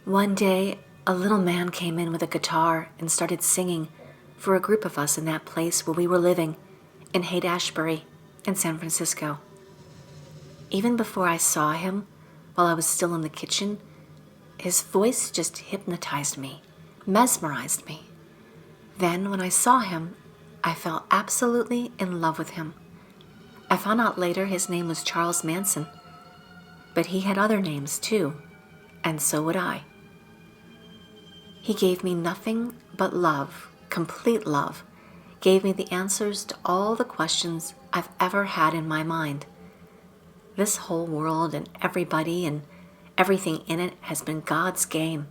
One day, a little man came in with a guitar and started singing for a group of us in that place where we were living, in Haight-Ashbury, in San Francisco. Even before I saw him, while I was still in the kitchen, his voice just hypnotized me, mesmerized me. Then, when I saw him, I fell absolutely in love with him. I found out later his name was Charles Manson, but he had other names too, and so would I. He gave me nothing but love, complete love, gave me the answers to all the questions I've ever had in my mind. This whole world and everybody and everything in it has been God's game,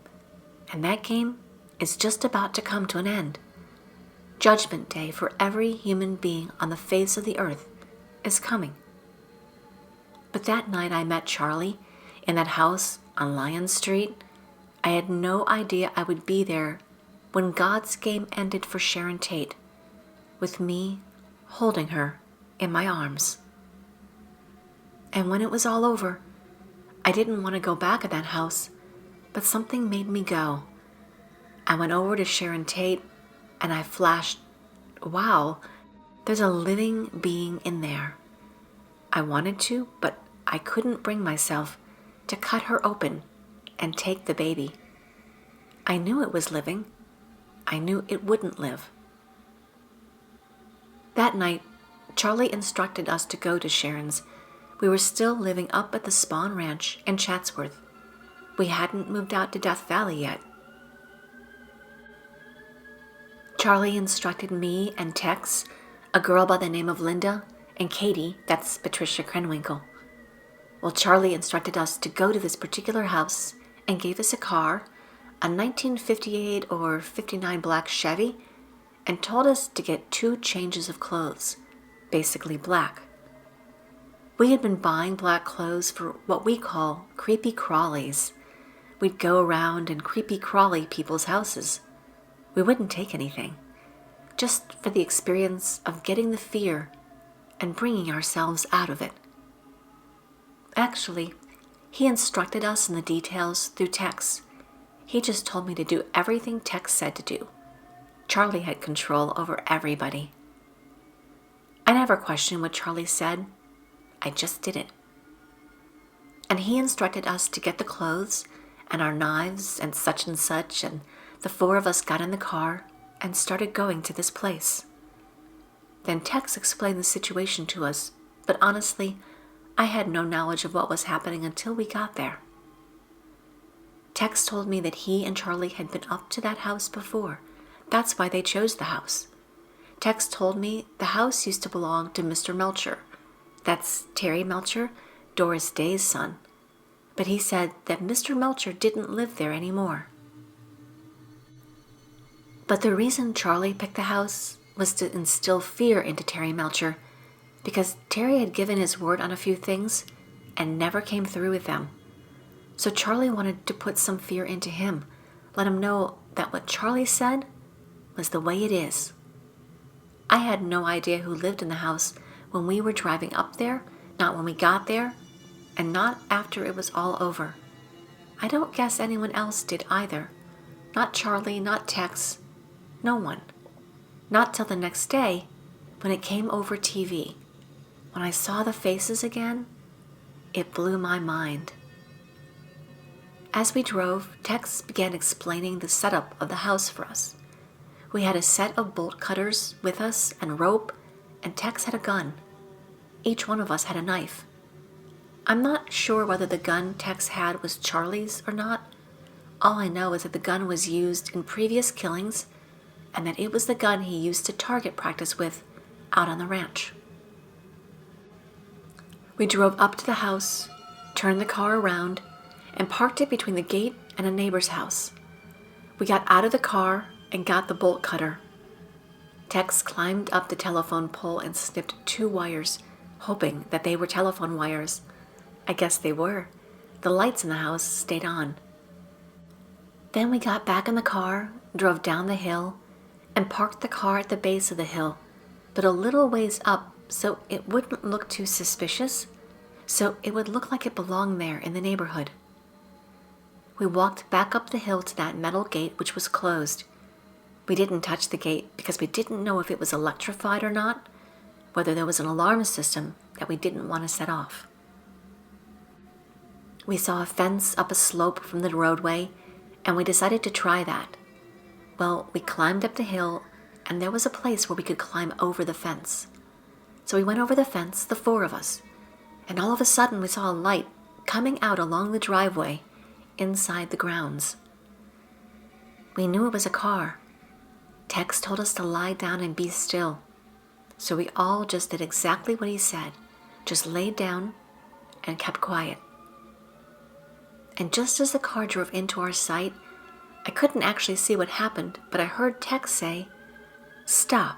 and that game is just about to come to an end. Judgment Day for every human being on the face of the earth is coming. But that night I met Charlie in that house on Lyon Street. I had no idea I would be there when God's game ended for Sharon Tate, with me holding her in my arms. And when it was all over, I didn't want to go back in that house, but something made me go. I went over to Sharon Tate and I flashed, wow, there's a living being in there. I wanted to, but I couldn't bring myself to cut her open and take the baby. I knew it was living. I knew it wouldn't live. That night, Charlie instructed us to go to Sharon's. We were still living up at the Spawn Ranch in Chatsworth. We hadn't moved out to Death Valley yet. Charlie instructed me and Tex, a girl by the name of Linda, and Katie, that's Patricia Krenwinkel. Well, Charlie instructed us to go to this particular house and gave us a car, a 1958 or 59 black Chevy, and told us to get 2 changes of clothes, basically black. We had been buying black clothes for what we call creepy crawlies. We'd go around and creepy crawly people's houses. We wouldn't take anything, just for the experience of getting the fear and bringing ourselves out of it. Actually, he instructed us in the details through Tex. He just told me to do everything Tex said to do. Charlie had control over everybody. I never questioned what Charlie said. I just did it. And he instructed us to get the clothes and our knives and such, and the 4 of us got in the car and started going to this place. Then Tex explained the situation to us, but honestly, I had no knowledge of what was happening until we got there. Tex told me that he and Charlie had been up to that house before. That's why they chose the house. Tex told me the house used to belong to Mr. Melcher. That's Terry Melcher, Doris Day's son. But he said that Mr. Melcher didn't live there anymore. But the reason Charlie picked the house was to instill fear into Terry Melcher, because Terry had given his word on a few things and never came through with them. So Charlie wanted to put some fear into him, let him know that what Charlie said was the way it is. I had no idea who lived in the house when we were driving up there, not when we got there, and not after it was all over. I don't guess anyone else did either. Not Charlie, not Tex, no one. Not till the next day when it came over TV. When I saw the faces again, it blew my mind. As we drove, Tex began explaining the setup of the house for us. We had a set of bolt cutters with us and rope, and Tex had a gun. Each one of us had a knife. I'm not sure whether the gun Tex had was Charlie's or not. All I know is that the gun was used in previous killings, and that it was the gun he used to target practice with out on the ranch. We drove up to the house, turned the car around, and parked it between the gate and a neighbor's house. We got out of the car and got the bolt cutter. Tex climbed up the telephone pole and snipped 2 wires, hoping that they were telephone wires. I guess they were. The lights in the house stayed on. Then we got back in the car, drove down the hill, and parked the car at the base of the hill, but a little ways up so it wouldn't look too suspicious, so it would look like it belonged there in the neighborhood. We walked back up the hill to that metal gate which was closed. We didn't touch the gate because we didn't know if it was electrified or not, whether there was an alarm system that we didn't want to set off. We saw a fence up a slope from the roadway, and we decided to try that. Well, we climbed up the hill, and there was a place where we could climb over the fence. So we went over the fence, the four of us, and all of a sudden we saw a light coming out along the driveway inside the grounds. We knew it was a car. Tex told us to lie down and be still. So we all just did exactly what he said, just laid down and kept quiet. And just as the car drove into our sight, I couldn't actually see what happened, but I heard Tex say, "Stop,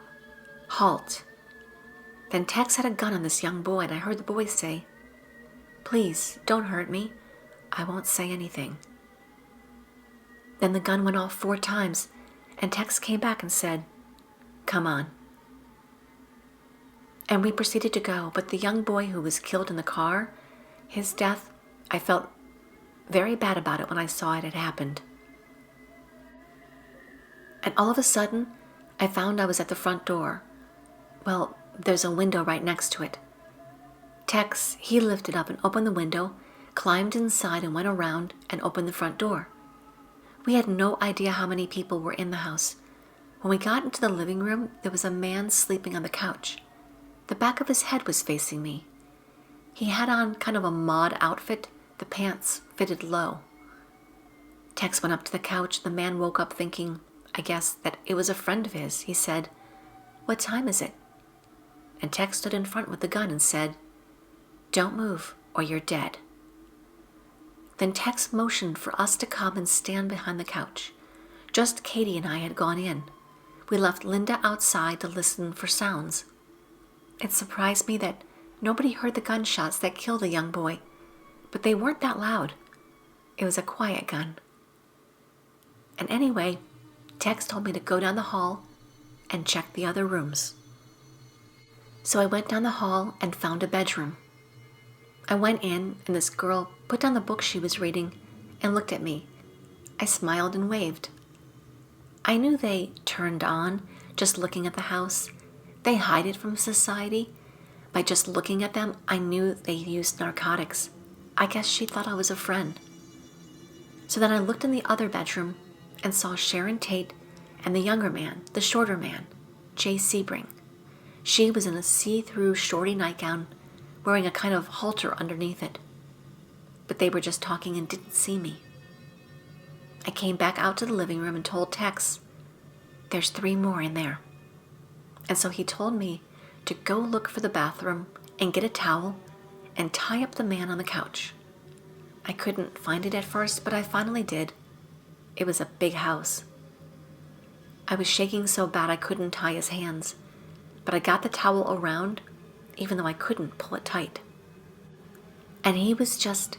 halt." Then Tex had a gun on this young boy, and I heard the boy say, "Please, don't hurt me. I won't say anything." Then the gun went off 4 times, and Tex came back and said, "Come on." And we proceeded to go, but the young boy who was killed in the car, his death, I felt very bad about it when I saw it had happened. And all of a sudden, I found I was at the front door. Well, there's a window right next to it. Tex, he lifted up and opened the window, climbed inside and went around and opened the front door. We had no idea how many people were in the house. When we got into the living room, there was a man sleeping on the couch. The back of his head was facing me. He had on kind of a mod outfit. The pants fitted low. Tex went up to the couch. The man woke up thinking, I guess, that it was a friend of his. He said, "What time is it?" And Tex stood in front with the gun and said, "Don't move or you're dead." Then Tex motioned for us to come and stand behind the couch. Just Katie and I had gone in. We left Linda outside to listen for sounds. It surprised me that nobody heard the gunshots that killed the young boy, but they weren't that loud. It was a quiet gun. And anyway, Tex told me to go down the hall and check the other rooms. So I went down the hall and found a bedroom. I went in, and this girl put down the book she was reading and looked at me. I smiled and waved. I knew they turned on just looking at the house. They hide it from society. By just looking at them, I knew they used narcotics. I guess she thought I was a friend. So then I looked in the other bedroom and saw Sharon Tate and the younger man, the shorter man, Jay Sebring. She was in a see-through shorty nightgown, wearing a kind of halter underneath it. But they were just talking and didn't see me. I came back out to the living room and told Tex, "There's 3 more in there." And so he told me to go look for the bathroom and get a towel and tie up the man on the couch. I couldn't find it at first, but I finally did. It was a big house. I was shaking so bad I couldn't tie his hands, but I got the towel around, even though I couldn't pull it tight. And he was just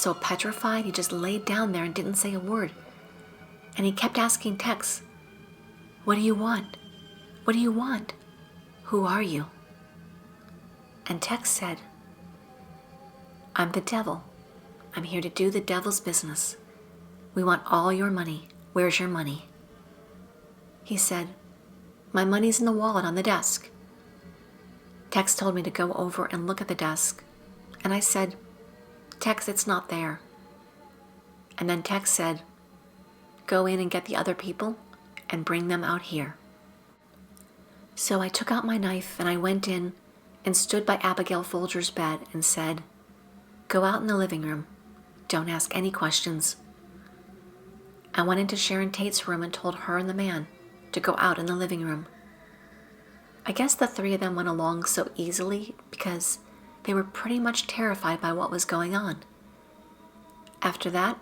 so petrified. He just laid down there and didn't say a word. And he kept asking Tex, "What do you want? What do you want? Who are you?" And Tex said, "I'm the devil. I'm here to do the devil's business. We want all your money. Where's your money?" He said, "My money's in the wallet on the desk." Tex told me to go over and look at the desk, and I said, "Tex, it's not there." And then Tex said, "Go in and get the other people and bring them out here." So I took out my knife and I went in and stood by Abigail Folger's bed and said, "Go out in the living room. Don't ask any questions." I went into Sharon Tate's room and told her and the man to go out in the living room. I guess the 3 of them went along so easily because they were pretty much terrified by what was going on. After that,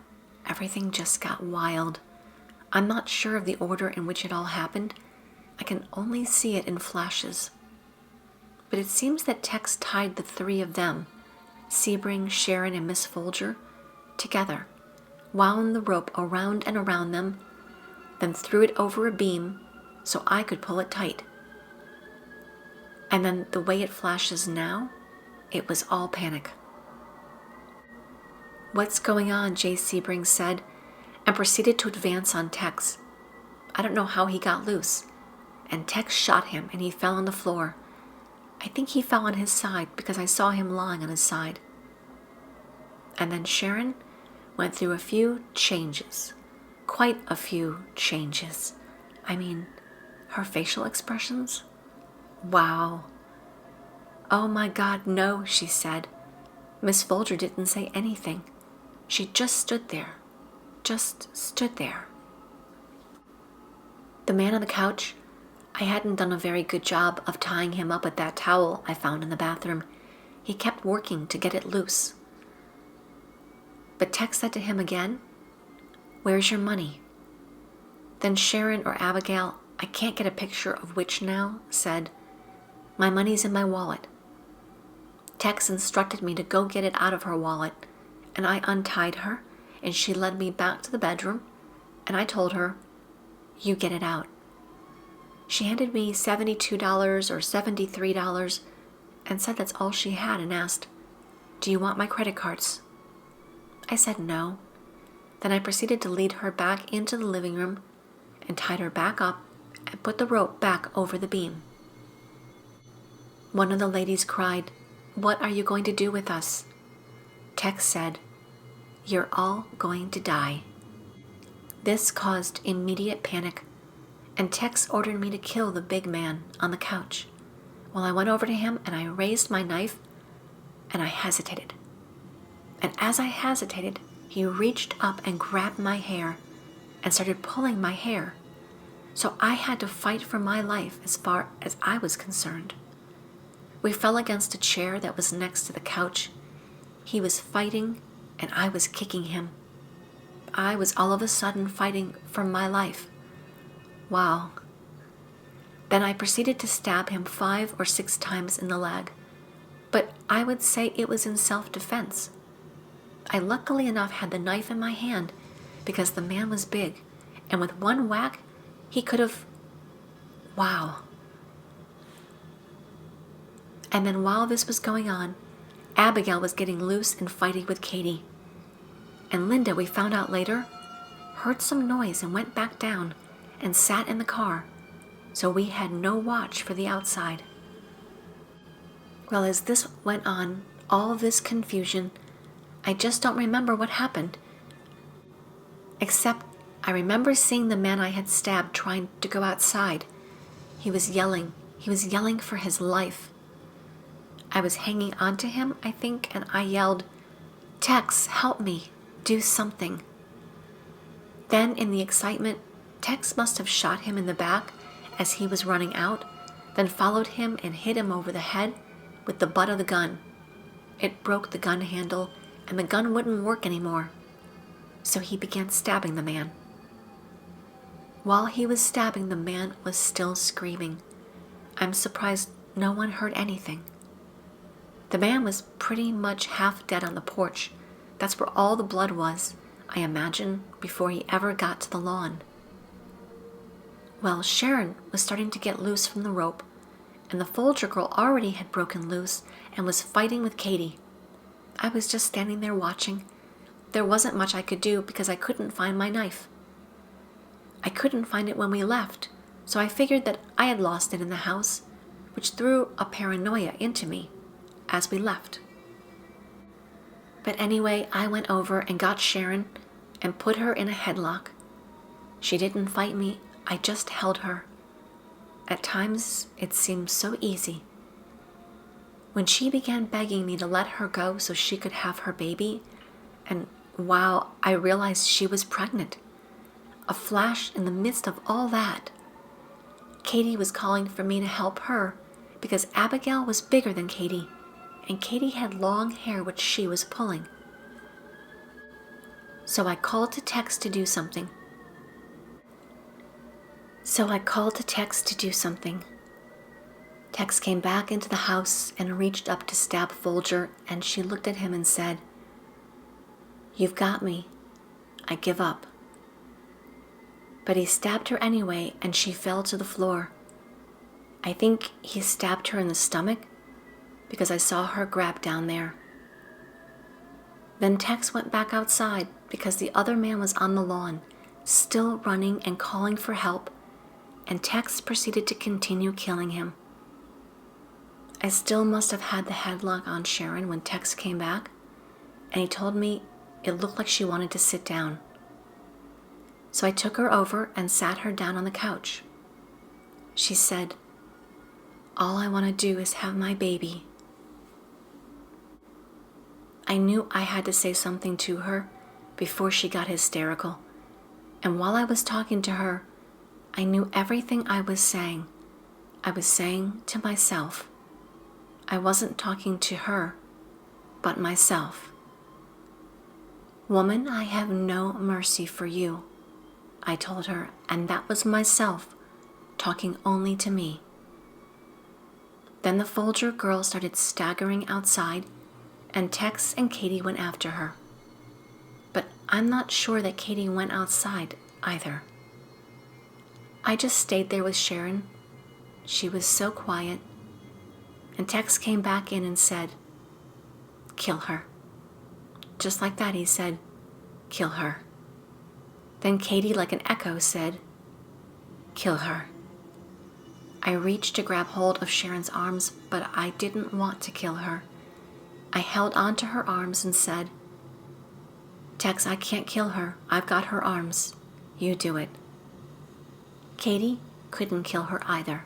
everything just got wild. I'm not sure of the order in which it all happened. I can only see it in flashes. But it seems that Tex tied the 3 of them, Sebring, Sharon, and Miss Folger, together, wound the rope around and around them, then threw it over a beam so I could pull it tight. And then the way it flashes now, it was all panic. "What's going on?" Jay Sebring said, and proceeded to advance on Tex. I don't know how he got loose, and Tex shot him and he fell on the floor. I think he fell on his side because I saw him lying on his side. And then Sharon went through a few changes. Quite a few changes. I mean, her facial expressions? Wow. "Oh my God, no," she said. Miss Folger didn't say anything. She just stood there. Just stood there. The man on the couch, I hadn't done a very good job of tying him up with that towel I found in the bathroom. He kept working to get it loose. But Tex said to him again, "Where's your money?" Then Sharon or Abigail, I can't get a picture of which now, said, "My money's in my wallet." Tex instructed me to go get it out of her wallet, and I untied her, and she led me back to the bedroom, and I told her, "You get it out." She handed me $72 or $73 and said that's all she had and asked, "Do you want my credit cards?" I said no. Then I proceeded to lead her back into the living room and tied her back up and put the rope back over the beam. One of the ladies cried, "What are you going to do with us?" Tex said, "You're all going to die." This caused immediate panic, and Tex ordered me to kill the big man on the couch. Well, I went over to him and I raised my knife and I hesitated. And as I hesitated, he reached up and grabbed my hair and started pulling my hair. So I had to fight for my life as far as I was concerned. We fell against a chair that was next to the couch. He was fighting and I was kicking him. I was all of a sudden fighting for my life. Wow. Then I proceeded to stab him 5 or 6 times in the leg, but I would say it was in self-defense. I luckily enough had the knife in my hand because the man was big, and with one whack, he could have... Wow. And then while this was going on, Abigail was getting loose and fighting with Katie. And Linda, we found out later, heard some noise and went back down and sat in the car, so we had no watch for the outside. Well, as this went on, all this confusion, I just don't remember what happened. Except I remember seeing the man I had stabbed trying to go outside. He was yelling. He was yelling for his life. I was hanging onto him, I think, and I yelled, "Tex, help me. Do something." Then, in the excitement, Tex must have shot him in the back as he was running out, then followed him and hit him over the head with the butt of the gun. It broke the gun handle, and the gun wouldn't work anymore. So he began stabbing the man. While he was stabbing, the man was still screaming. I'm surprised no one heard anything. The man was pretty much half dead on the porch. That's where all the blood was, I imagine, before he ever got to the lawn. Well, Sharon was starting to get loose from the rope, and the Folger girl already had broken loose and was fighting with Katie. I was just standing there watching. There wasn't much I could do because I couldn't find my knife. I couldn't find it when we left, so I figured that I had lost it in the house, which threw a paranoia into me as we left. But anyway, I went over and got Sharon and put her in a headlock. She didn't fight me, I just held her. At times, it seemed so easy. When she began begging me to let her go so she could have her baby, and wow, I realized she was pregnant. A flash in the midst of all that. Katie was calling for me to help her because Abigail was bigger than Katie, and Katie had long hair which she was pulling. So I called to Tex to do something. Tex came back into the house and reached up to stab Folger, and she looked at him and said, "You've got me. I give up." But he stabbed her anyway, and she fell to the floor. I think he stabbed her in the stomach because I saw her grab down there. Then Tex went back outside because the other man was on the lawn, still running and calling for help, and Tex proceeded to continue killing him. I still must have had the headlock on Sharon when Tex came back, and he told me it looked like she wanted to sit down. So I took her over and sat her down on the couch. She said, "All I want to do is have my baby." I knew I had to say something to her before she got hysterical, and while I was talking to her, I knew everything I was saying to myself. I wasn't talking to her, but myself. "Woman, I have no mercy for you," I told her, and that was myself talking only to me. Then the Folger girl started staggering outside, and Tex and Katie went after her. But I'm not sure that Katie went outside either. I just stayed there with Sharon. She was so quiet. And Tex came back in and said, "Kill her." Just like that, he said, "Kill her." Then Katie, like an echo, said, "Kill her." I reached to grab hold of Sharon's arms, but I didn't want to kill her. I held onto her arms and said, "Tex, I can't kill her. I've got her arms. You do it." Katie couldn't kill her either.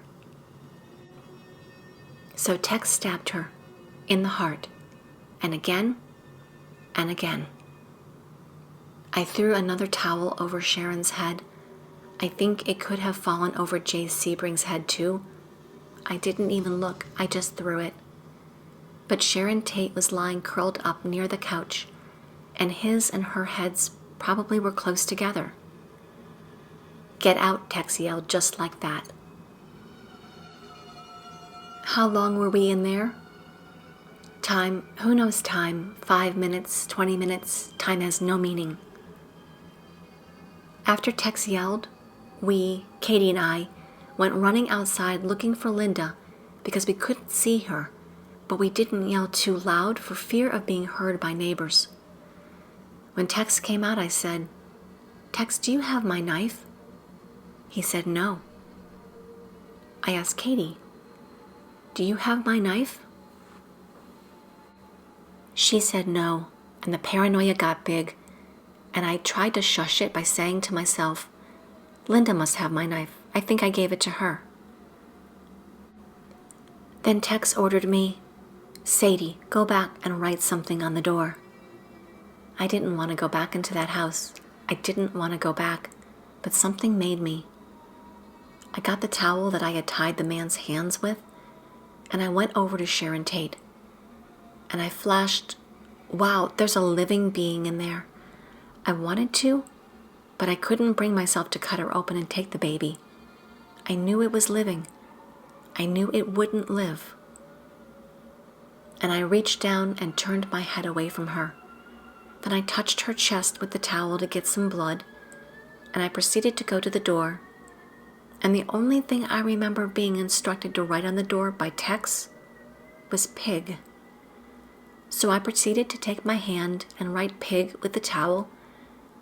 So Tex stabbed her in the heart, and again and again. I threw another towel over Sharon's head. I think it could have fallen over Jay Sebring's head too. I didn't even look, I just threw it. But Sharon Tate was lying curled up near the couch, and his and her heads probably were close together. "Get out," Tex yelled, just like that. How long were we in there? Time, who knows time, 5 minutes, 20 minutes, time has no meaning. After Tex yelled, we, Katie and I, went running outside looking for Linda because we couldn't see her, but we didn't yell too loud for fear of being heard by neighbors. When Tex came out, I said, "Tex, do you have my knife?" He said no. I asked Katie, "Do you have my knife?" She said no, and the paranoia got big, and I tried to shush it by saying to myself, "Linda must have my knife. I think I gave it to her." Then Tex ordered me, "Sadie, go back and write something on the door." I didn't want to go back into that house. I didn't want to go back, but something made me. I got the towel that I had tied the man's hands with, and I went over to Sharon Tate, and I flashed, "Wow, there's a living being in there." I wanted to, but I couldn't bring myself to cut her open and take the baby. I knew it was living. I knew it wouldn't live. And I reached down and turned my head away from her. Then I touched her chest with the towel to get some blood, and I proceeded to go to the door. And the only thing I remember being instructed to write on the door by Tex was pig. So I proceeded to take my hand and write pig with the towel,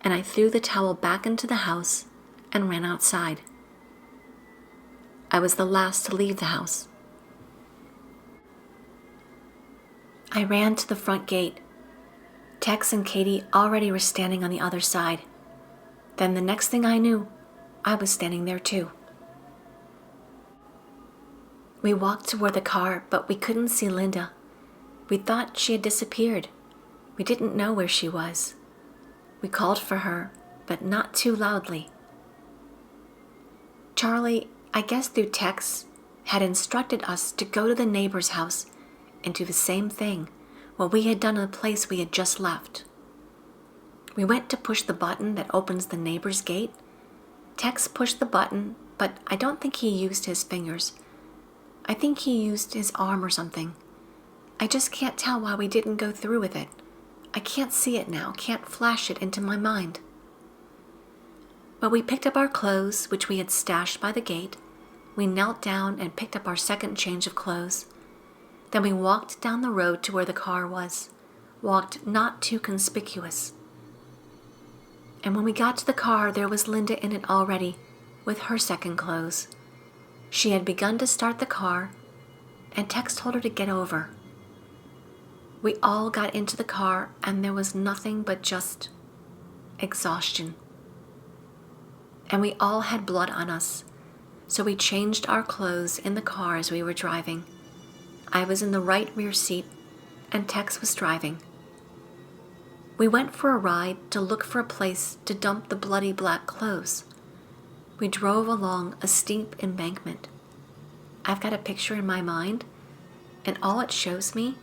and I threw the towel back into the house and ran outside. I was the last to leave the house. I ran to the front gate. Tex and Katie already were standing on the other side. Then the next thing I knew, I was standing there too. We walked toward the car, but we couldn't see Linda. We thought she had disappeared. We didn't know where she was. We called for her, but not too loudly. Charlie, I guess through Tex, had instructed us to go to the neighbor's house and do the same thing, what we had done in the place we had just left. We went to push the button that opens the neighbor's gate. Tex pushed the button, but I don't think he used his fingers. I think he used his arm or something. I just can't tell why we didn't go through with it. I can't see it now, can't flash it into my mind. But we picked up our clothes, which we had stashed by the gate. We knelt down and picked up our second change of clothes. Then we walked down the road to where the car was. walked not too conspicuous. And when we got to the car, there was Linda in it already, with her second clothes. She had begun to start the car, and Tex told her to get over. We all got into the car, and there was nothing but just exhaustion. And we all had blood on us, so we changed our clothes in the car as we were driving. I was in the right rear seat, and Tex was driving. We went for a ride to look for a place to dump the bloody black clothes. We drove along a steep embankment. I've got a picture in my mind, and all it shows me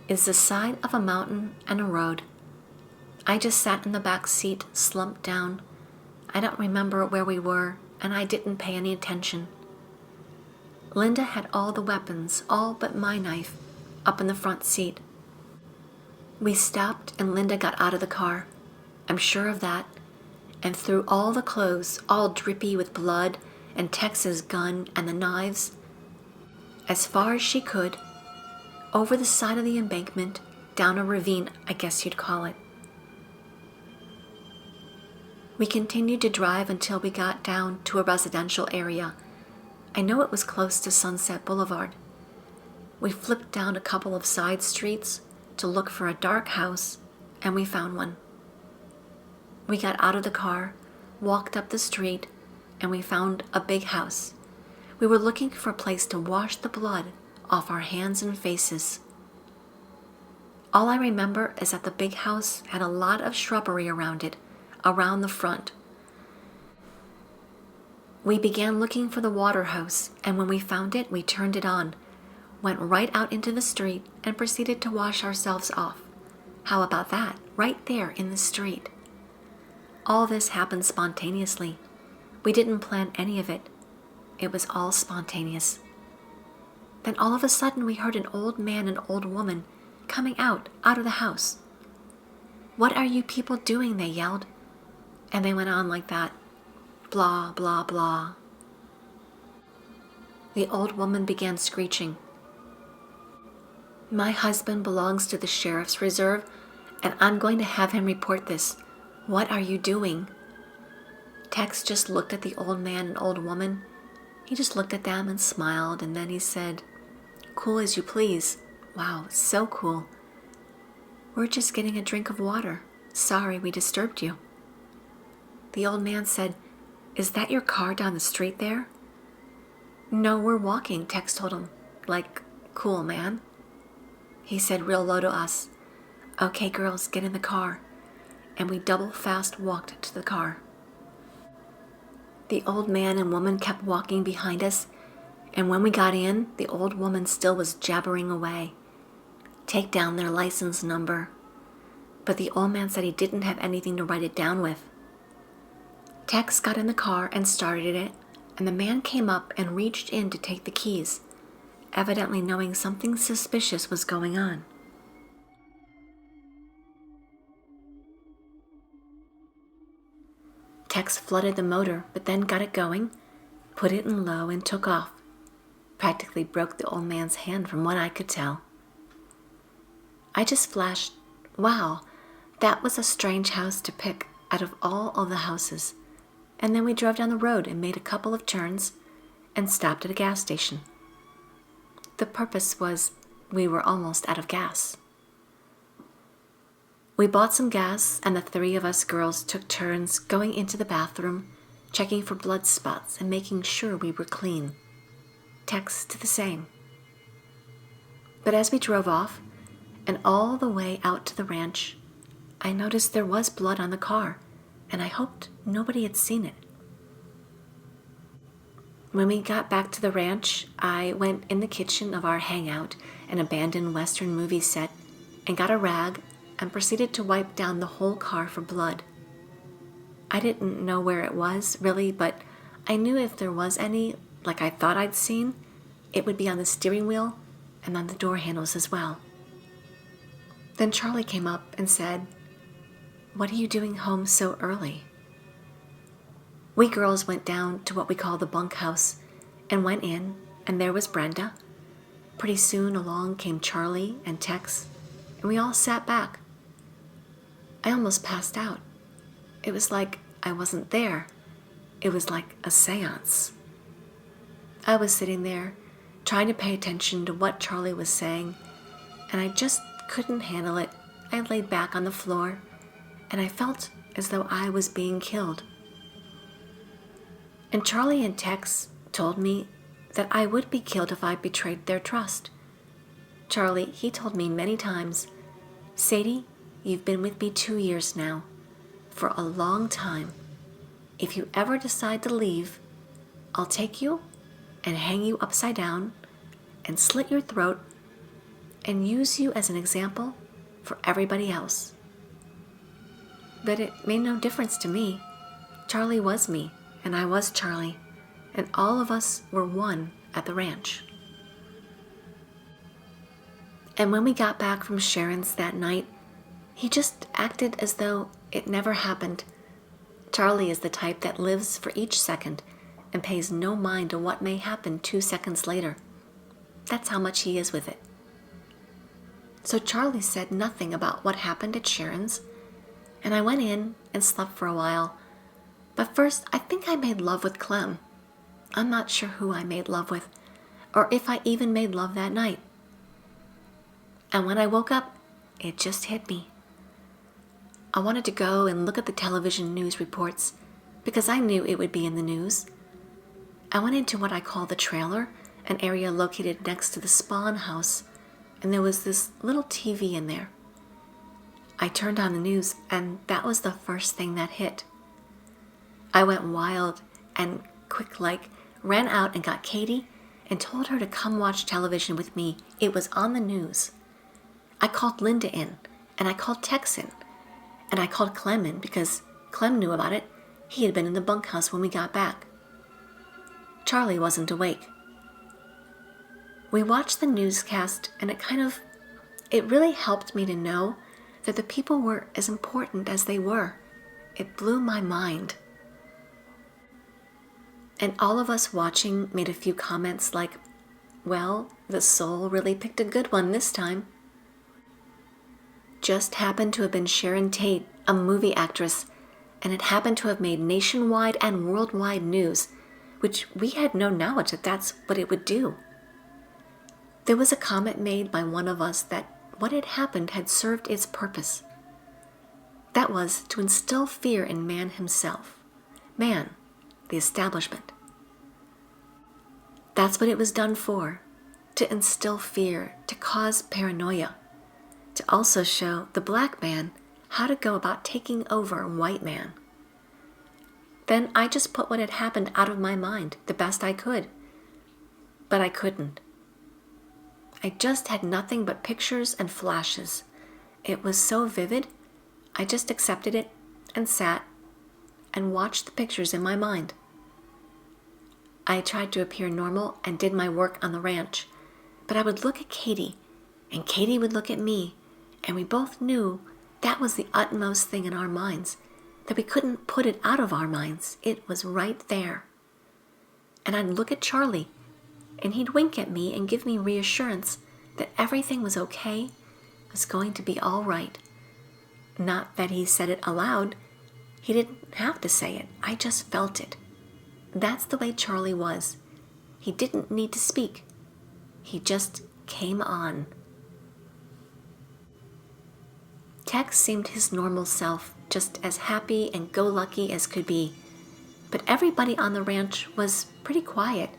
is the side of a mountain and a road. I just sat in the back seat, slumped down. I don't remember where we were, and I didn't pay any attention. Linda had all the weapons, all but my knife, up in the front seat. We stopped and Linda got out of the car. I'm sure of that. And threw all the clothes, all drippy with blood, and Tex's gun and the knives, as far as she could, over the side of the embankment, down a ravine, I guess you'd call it. We continued to drive until we got down to a residential area. I know it was close to Sunset Boulevard. We flipped down a couple of side streets to look for a dark house, and we found one. We got out of the car, walked up the street, and we found a big house. We were looking for a place to wash the blood off our hands and faces. All I remember is that the big house had a lot of shrubbery around it, around the front. We began looking for the water hose, and when we found it, we turned it on, went right out into the street, and proceeded to wash ourselves off. How about that? Right there in the street. All this happened spontaneously. We didn't plan any of it. It was all spontaneous. Then all of a sudden we heard an old man and old woman coming out of the house. "What are you people doing?" they yelled. And they went on like that. Blah, blah, blah. The old woman began screeching. "My husband belongs to the sheriff's reserve, and I'm going to have him report this. What are you doing?" Tex just looked at the old man and old woman. He just looked at them and smiled, and then he said, "Cool as you please." Wow, so cool. "We're just getting a drink of water. Sorry we disturbed you." The old man said, "Is that your car down the street there?" "No, we're walking," Tex told him. Like, "Cool, man." He said real low to us, "Okay, girls, get in the car." And we double fast walked to the car. The old man and woman kept walking behind us, and when we got in, the old woman still was jabbering away. Take down their license number. But the old man said he didn't have anything to write it down with. Tex got in the car and started it, and the man came up and reached in to take the keys, evidently knowing something suspicious was going on. Tex flooded the motor, but then got it going, put it in low, and took off. Practically broke the old man's hand from what I could tell. I just flashed, "Wow, that was a strange house to pick out of all of the houses." And then we drove down the road and made a couple of turns and stopped at a gas station. The purpose was we were almost out of gas. We bought some gas, and the three of us girls took turns going into the bathroom, checking for blood spots and making sure we were clean. Tex did the same. But as we drove off, and all the way out to the ranch, I noticed there was blood on the car, and I hoped nobody had seen it. When we got back to the ranch, I went in the kitchen of our hangout, an abandoned Western movie set, and got a rag and proceeded to wipe down the whole car for blood. I didn't know where it was, really, but I knew if there was any, like I thought I'd seen, it would be on the steering wheel and on the door handles as well. Then Charlie came up and said, "What are you doing home so early?" We girls went down to what we call the bunkhouse and went in, and there was Brenda. Pretty soon along came Charlie and Tex. and we all sat back. I almost passed out. It was like I wasn't there. It was like a seance. I was sitting there, trying to pay attention to what Charlie was saying, and I just couldn't handle it. I laid back on the floor, and I felt as though I was being killed. And Charlie and Tex told me that I would be killed if I betrayed their trust. Charlie, he told me many times, "Sadie, you've been with me 2 years now, for a long time. If you ever decide to leave, I'll take you and hang you upside down and slit your throat and use you as an example for everybody else." But it made no difference to me. Charlie was me, and I was Charlie, and all of us were one at the ranch. And when we got back from Sharon's that night, he just acted as though it never happened. Charlie is the type that lives for each second and pays no mind to what may happen 2 seconds later. That's how much he is with it. So Charlie said nothing about what happened at Sharon's, and I went in and slept for a while. But first, I think I made love with Clem. I'm not sure who I made love with, or if I even made love that night. And when I woke up, it just hit me. I wanted to go and look at the television news reports because I knew it would be in the news. I went into what I call the trailer, an area located next to the spawn house, and there was this little TV in there. I turned on the news, and that was the first thing that hit. I went wild and quick-like ran out and got Katie and told her to come watch television with me. It was on the news. I called Linda in, and I called Tex in, and I called Clem in because Clem knew about it. He had been in the bunkhouse when we got back. Charlie wasn't awake. We watched the newscast, and it really helped me to know that the people were as important as they were. It blew my mind. And all of us watching made a few comments like, "Well, the soul really picked a good one this time." Just happened to have been Sharon Tate, a movie actress, and it happened to have made nationwide and worldwide news, which we had no knowledge that that's what it would do. There was a comment made by one of us that what had happened had served its purpose. That was to instill fear in man himself. Man, the establishment. That's what it was done for, to instill fear, to cause paranoia, to also show the black man how to go about taking over white man. Then I just put what had happened out of my mind the best I could. But I couldn't. I just had nothing but pictures and flashes. It was so vivid, I just accepted it and sat and watched the pictures in my mind. I tried to appear normal and did my work on the ranch, but I would look at Katie, and Katie would look at me, and we both knew that was the utmost thing in our minds, that we couldn't put it out of our minds. It was right there. And I'd look at Charlie, and he'd wink at me and give me reassurance that everything was okay, was going to be all right. Not that he said it aloud. He didn't have to say it. I just felt it. That's the way Charlie was. He didn't need to speak. He just came on. Tex seemed his normal self, just as happy and go-lucky as could be. But everybody on the ranch was pretty quiet.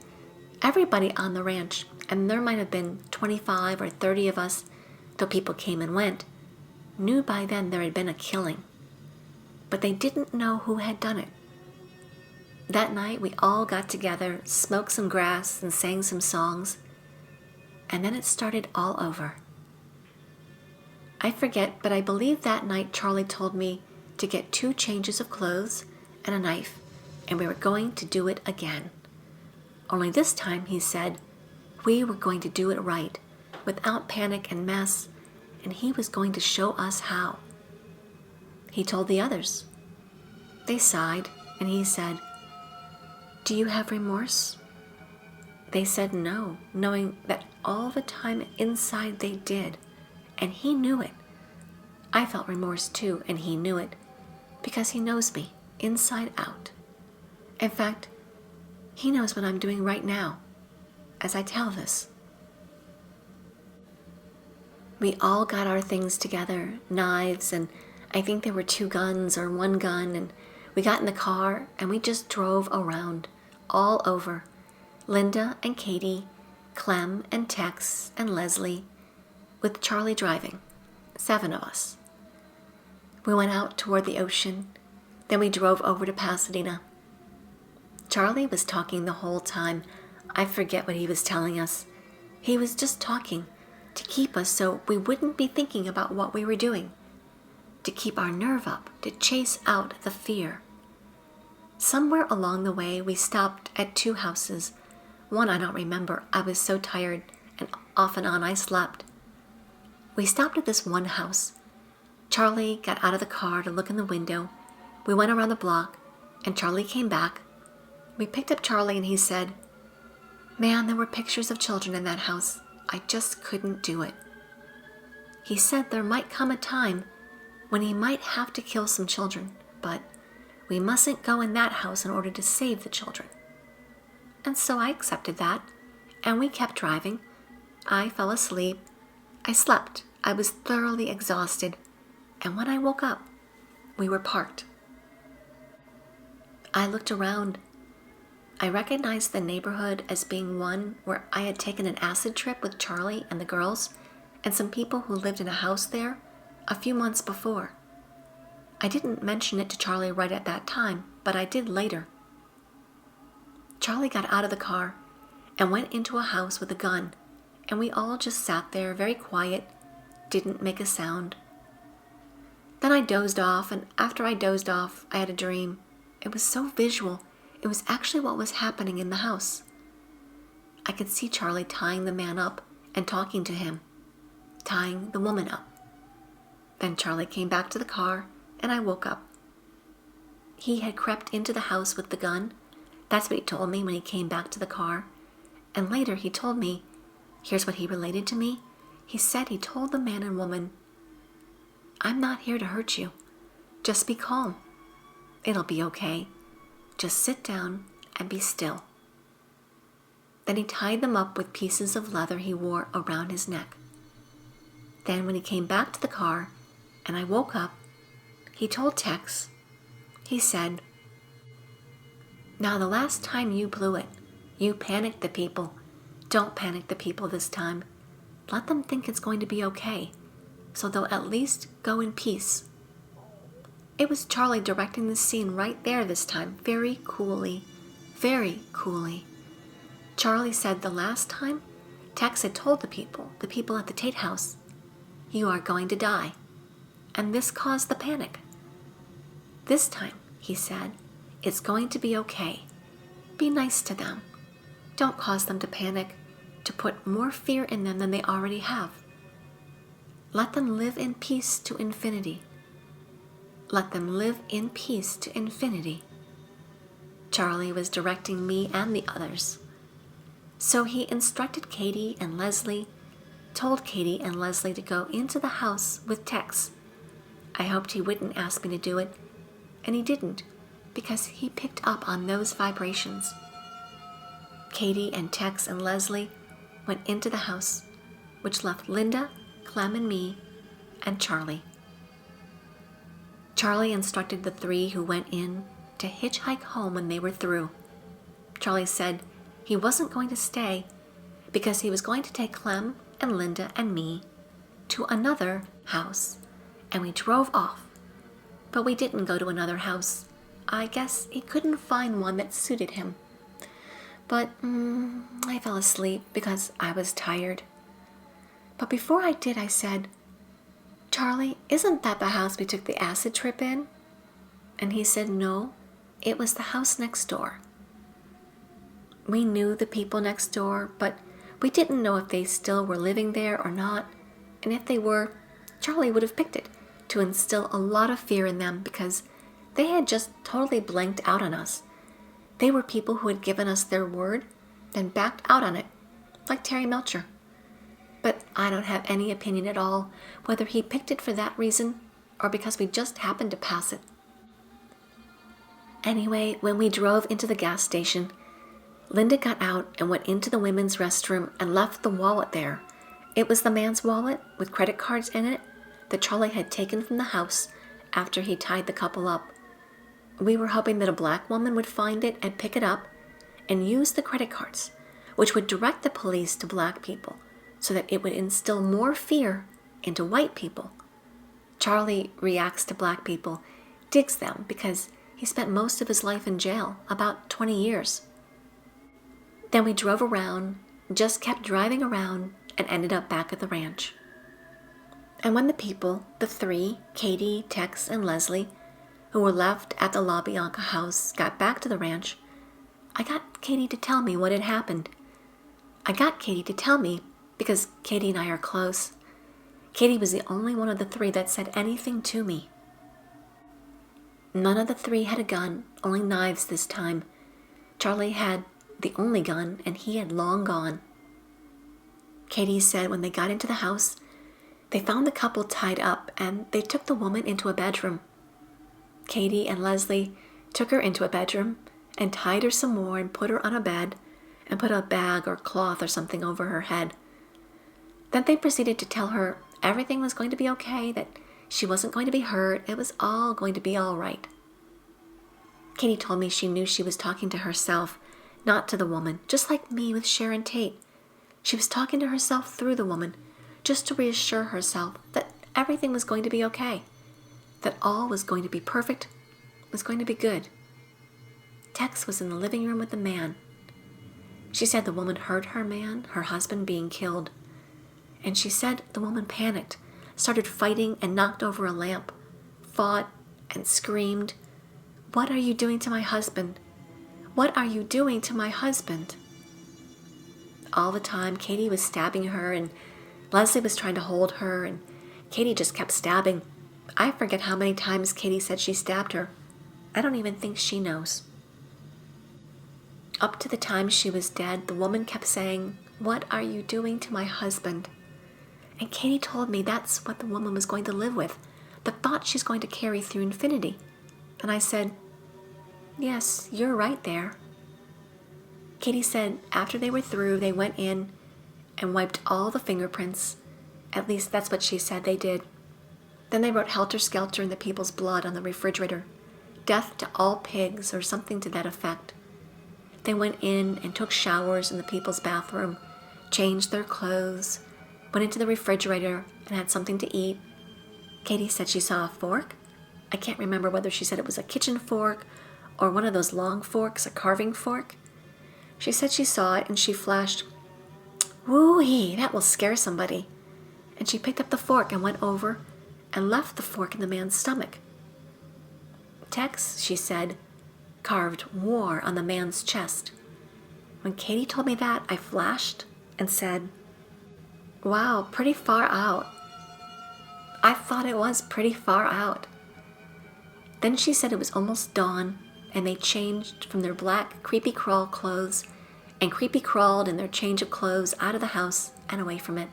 Everybody on the ranch, and there might have been 25 or 30 of us, though people came and went, knew by then there had been a killing. But they didn't know who had done it. That night we all got together, smoked some grass, and sang some songs. And then it started all over. I forget, but I believe that night Charlie told me to get 2 changes of clothes and a knife, and we were going to do it again. Only this time, he said, we were going to do it right, without panic and mess, and he was going to show us how. He told the others. They sighed, and he said, "Do you have remorse?" They said no, knowing that all the time inside they did, and he knew it. I felt remorse too, and he knew it, because he knows me inside out. In fact, he knows what I'm doing right now as I tell this. We all got our things together, knives, and I think there were 2 guns or 1 gun, and we got in the car and we just drove around, all over. Linda and Katie, Clem and Tex and Leslie, with Charlie driving, 7 of us. We went out toward the ocean, then we drove over to Pasadena. Charlie was talking the whole time. I forget what he was telling us. He was just talking to keep us so we wouldn't be thinking about what we were doing, to keep our nerve up, to chase out the fear. Somewhere along the way, we stopped at 2 houses. One I don't remember. I was so tired, and off and on I slept. We stopped at this one house. Charlie got out of the car to look in the window. We went around the block, and Charlie came back. We picked up Charlie, and he said, "Man, there were pictures of children in that house. I just couldn't do it." He said there might come a time when he might have to kill some children, but we mustn't go in that house in order to save the children. And so I accepted that, and we kept driving. I fell asleep. I slept. I was thoroughly exhausted, and when I woke up, we were parked. I looked around. I recognized the neighborhood as being one where I had taken an acid trip with Charlie and the girls and some people who lived in a house there a few months before. I didn't mention it to Charlie right at that time, but I did later. Charlie got out of the car and went into a house with a gun, and we all just sat there very quiet, didn't make a sound. Then I dozed off, and after I dozed off, I had a dream. It was so visual. It was actually what was happening in the house. I could see Charlie tying the man up and talking to him, tying the woman up. Then Charlie came back to the car, and I woke up. He had crept into the house with the gun. That's what he told me when he came back to the car. And later he told me, here's what he related to me. He said he told the man and woman, "I'm not here to hurt you. Just be calm. It'll be okay. Just sit down and be still." Then he tied them up with pieces of leather he wore around his neck. Then when he came back to the car and I woke up, he told Tex, he said, "Now the last time you blew it, you panicked the people. Don't panic the people this time. Let them think it's going to be okay, so they'll at least go in peace." It was Charlie directing the scene right there this time, very coolly, very coolly. Charlie said the last time, Tex had told the people at the Tate house, "You are going to die," and this caused the panic. This time, he said, "It's going to be okay. Be nice to them. Don't cause them to panic, to put more fear in them than they already have. Let them live in peace to infinity. Let them live in peace to infinity." Charlie was directing me and the others. So he instructed Katie and Leslie, told Katie and Leslie to go into the house with Tex. I hoped he wouldn't ask me to do it, and he didn't, because he picked up on those vibrations. Katie and Tex and Leslie went into the house, which left Linda, Clem, and me, and Charlie. Charlie instructed the 3 who went in to hitchhike home when they were through. Charlie said he wasn't going to stay because he was going to take Clem and Linda and me to another house, and we drove off. But we didn't go to another house. I guess he couldn't find one that suited him. But I fell asleep because I was tired. But before I did, I said, "Charlie, isn't that the house we took the acid trip in?" And he said, "No, it was the house next door." We knew the people next door, but we didn't know if they still were living there or not. And if they were, Charlie would have picked it to instill a lot of fear in them because they had just totally blanked out on us. They were people who had given us their word, then backed out on it, like Terry Melcher. But I don't have any opinion at all, whether he picked it for that reason or because we just happened to pass it. Anyway, when we drove into the gas station, Linda got out and went into the women's restroom and left the wallet there. It was the man's wallet with credit cards in it that Charlie had taken from the house after he tied the couple up. We were hoping that a black woman would find it and pick it up and use the credit cards, which would direct the police to black people so that it would instill more fear into white people. Charlie reacts to black people, digs them because he spent most of his life in jail, about 20 years. Then we drove around, just kept driving around, and ended up back at the ranch. And when the people, the three, Katie, Tex, and Leslie, who were left at the LaBianca house, got back to the ranch, I got Katie to tell me what had happened. I got Katie to tell me because Katie and I are close. Katie was the only one of the three that said anything to me. None of the three had a gun, only knives this time. Charlie had the only gun, and he had long gone. Katie said when they got into the house, they found the couple tied up, and they took the woman into a bedroom. Katie and Leslie took her into a bedroom and tied her some more and put her on a bed and put a bag or cloth or something over her head. Then they proceeded to tell her everything was going to be okay, that she wasn't going to be hurt, it was all going to be all right. Katie told me she knew she was talking to herself, not to the woman, just like me with Sharon Tate. She was talking to herself through the woman, just to reassure herself that everything was going to be okay, that all was going to be perfect, was going to be good. Tex was in the living room with the man. She said the woman heard her man, her husband, being killed. And she said the woman panicked, started fighting and knocked over a lamp, fought and screamed, "What are you doing to my husband? What are you doing to my husband?" All the time, Katie was stabbing her, and Leslie was trying to hold her, and Katie just kept stabbing. I forget how many times Katie said she stabbed her. I don't even think she knows. Up to the time she was dead, the woman kept saying, "What are you doing to my husband?" And Katie told me that's what the woman was going to live with, the thought she's going to carry through infinity. And I said, "Yes, you're right there." Katie said after they were through, they went in and wiped all the fingerprints. At least that's what she said they did. Then they wrote Helter Skelter in the people's blood on the refrigerator. Death to all pigs, or something to that effect. They went in and took showers in the people's bathroom, changed their clothes, went into the refrigerator and had something to eat. Katie said she saw a fork. I can't remember whether she said it was a kitchen fork or one of those long forks, a carving fork. She said she saw it and she flashed, "Woo-hee, that will scare somebody." And she picked up the fork and went over and left the fork in the man's stomach. Tex, she said, carved war on the man's chest. When Katie told me that, I flashed and said, "Wow, pretty far out." I thought it was pretty far out. Then she said it was almost dawn, and they changed from their black creepy crawl clothes and creepy crawled in their change of clothes out of the house and away from it.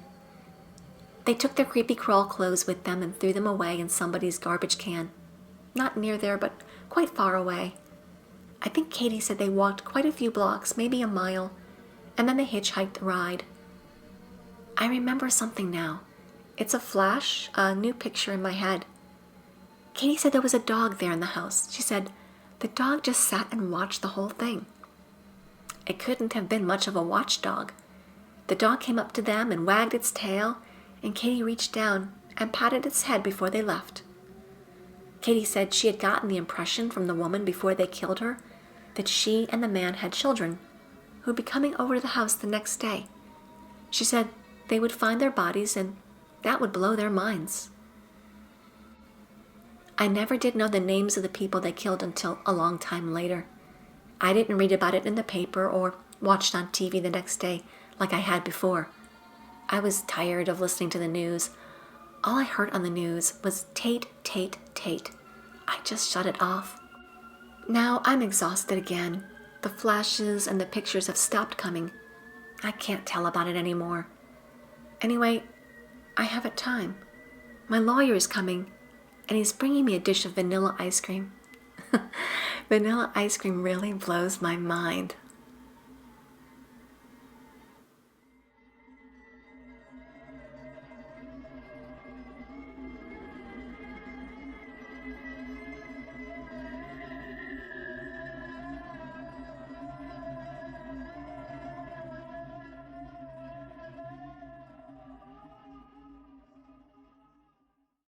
They took their creepy crawl clothes with them and threw them away in somebody's garbage can. Not near there, but quite far away. I think Katie said they walked quite a few blocks, maybe a mile, and then they hitchhiked the ride. I remember something now. It's a flash, a new picture in my head. Katie said there was a dog there in the house. She said the dog just sat and watched the whole thing. It couldn't have been much of a watchdog. The dog came up to them and wagged its tail, and Katie reached down and patted its head before they left. Katie said she had gotten the impression from the woman before they killed her that she and the man had children who would be coming over to the house the next day. She said they would find their bodies and that would blow their minds. I never did know the names of the people they killed until a long time later. I didn't read about it in the paper or watched on TV the next day like I had before. I was tired of listening to the news. All I heard on the news was Tate, Tate, Tate. I just shut it off. Now I'm exhausted again. The flashes and the pictures have stopped coming. I can't tell about it anymore. Anyway, I haven't time. My lawyer is coming, and he's bringing me a dish of vanilla ice cream. Vanilla ice cream really blows my mind.